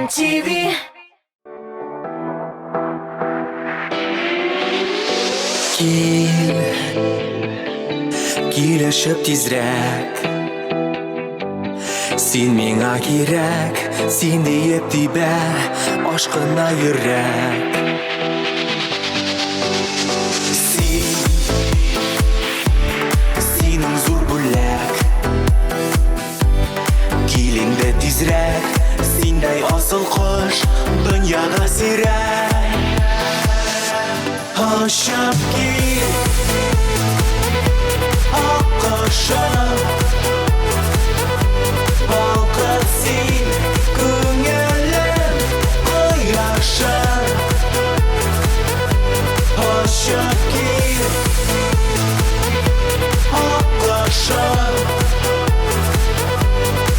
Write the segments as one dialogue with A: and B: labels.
A: MTV.
B: Келешіп тезірек, сен меңа керек, сендей епті бә, ашқына үйрек. Сенің зор бүләк, келіңді тезірек, сендей асыл құш, дүнияға сирек. Ашып кел, аққышым, балқып сен көңілім құяшым. Ашып кел, аққышым,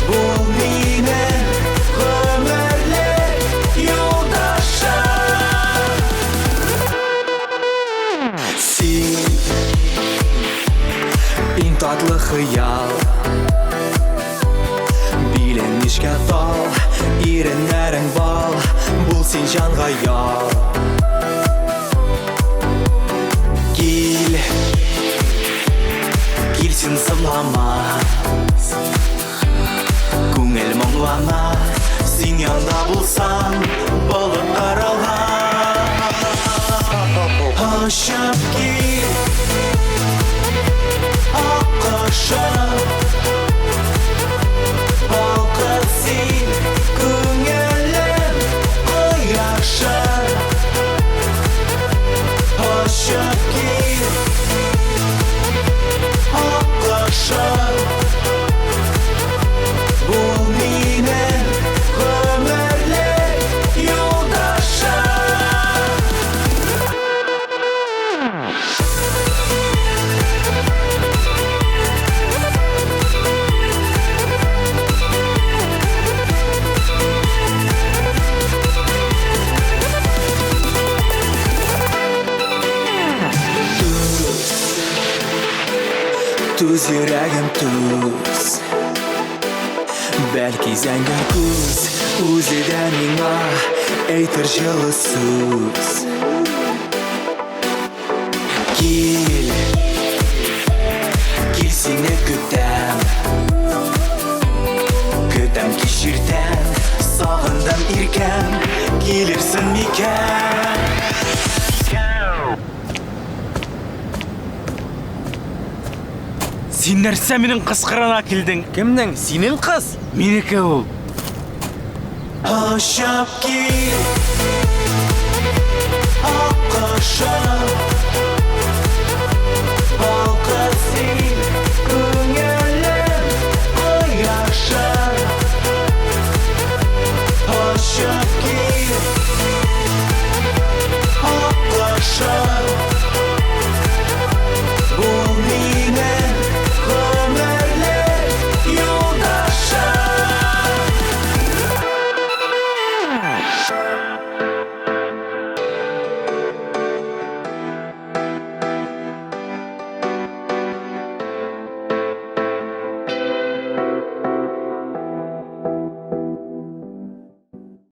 B: бұл менің өмірлік жолдашым. Сен ең татлы хыял, биленмешке тал, ерінәрің бал, бұл сен жанға ял. Келсін сырлама, көңіл мұңлана, сен янда болсаң, болып қарала. Ашып кел, аққышым, балқып сен көңілім құяшым. Ашып кел, аққышым, бұл менің өмірлік жолдашым. Түз жүрегім түз, бәлки зәңгір күз, өзі дә миңа әйтер жылы сөз. Кел сені күтәм, кешірдәм, сағындым иркәм, келерсің мекәм.
C: Сен нәрсе менің қысқырана келдің?
B: Кімнің? Сенің қыз?
C: Менікі ол.
B: Ашып кел, аққышым,